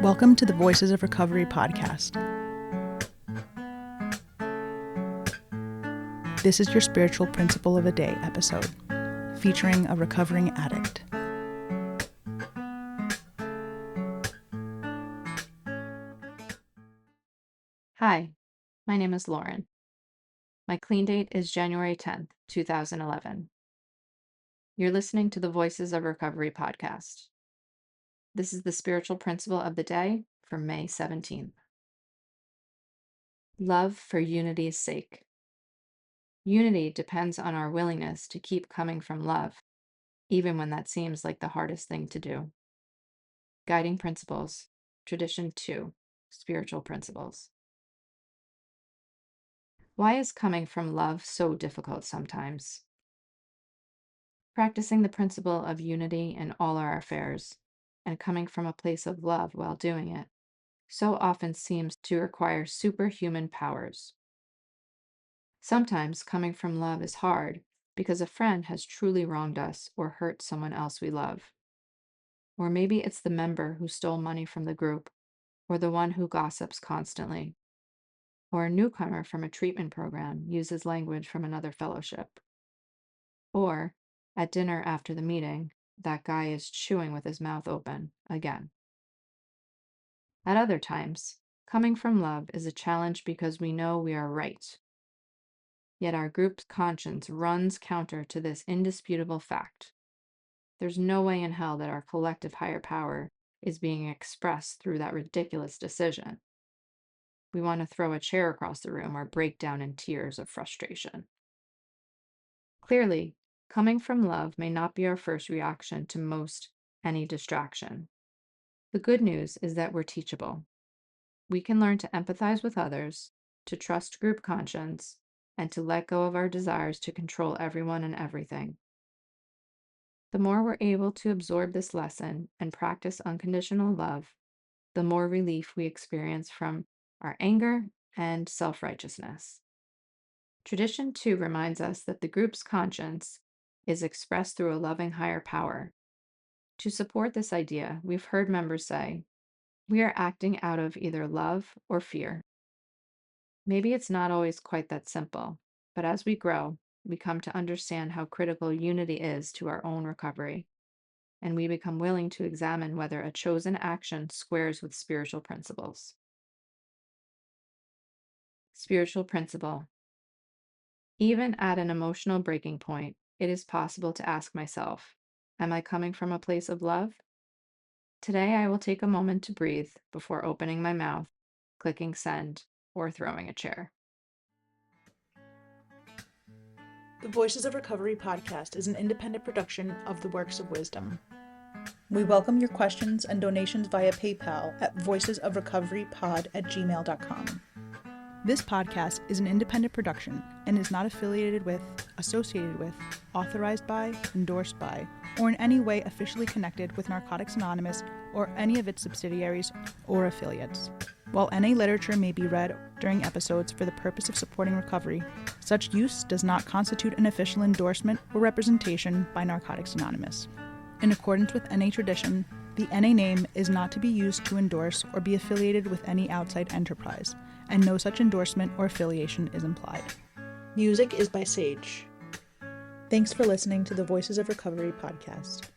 Welcome to the Voices of Recovery podcast. This is your spiritual principle of a day episode, featuring a recovering addict. Hi, my name is Lauren. My clean date is January 10th, 2011. You're listening to the Voices of Recovery podcast. This is the spiritual principle of the day for May 17th. Love for unity's sake. Unity depends on our willingness to keep coming from love, even when that seems like the hardest thing to do. Guiding Principles, Tradition 2, Spiritual Principles. Why is coming from love so difficult sometimes? Practicing the principle of unity in all our affairs and coming from a place of love while doing it so often seems to require superhuman powers. Sometimes coming from love is hard because a friend has truly wronged us or hurt someone else we love. Or maybe it's the member who stole money from the group, or the one who gossips constantly, or a newcomer from a treatment program uses language from another fellowship. Or, at dinner after the meeting, that guy is chewing with his mouth open again. At other times, coming from love is a challenge because we know we are right. Yet our group's conscience runs counter to this indisputable fact. There's no way in hell that our collective higher power is being expressed through that ridiculous decision. We want to throw a chair across the room or break down in tears of frustration. Clearly, coming from love may not be our first reaction to most any distraction. The good news is that we're teachable. We can learn to empathize with others, to trust group conscience, and to let go of our desires to control everyone and everything. The more we're able to absorb this lesson and practice unconditional love, the more relief we experience from our anger and self-righteousness. Tradition 2 reminds us that the group's conscience is expressed through a loving higher power. To support this idea, we've heard members say, we are acting out of either love or fear. Maybe it's not always quite that simple, but as we grow, we come to understand how critical unity is to our own recovery, and we become willing to examine whether a chosen action squares with spiritual principles. Spiritual principle. Even at an emotional breaking point, it is possible to ask myself, am I coming from a place of love? Today, I will take a moment to breathe before opening my mouth, clicking send, or throwing a chair. The Voices of Recovery podcast is an independent production of the Works of Wisdom. We welcome your questions and donations via PayPal at voicesofrecoverypod@gmail.com. This podcast is an independent production and is not affiliated with, associated with, authorized by, endorsed by, or in any way officially connected with Narcotics Anonymous or any of its subsidiaries or affiliates. While NA literature may be read during episodes for the purpose of supporting recovery, such use does not constitute an official endorsement or representation by Narcotics Anonymous. In accordance with NA tradition, the NA name is not to be used to endorse or be affiliated with any outside enterprise, and no such endorsement or affiliation is implied. Music is by Sage. Thanks for listening to the Voices of Recovery podcast.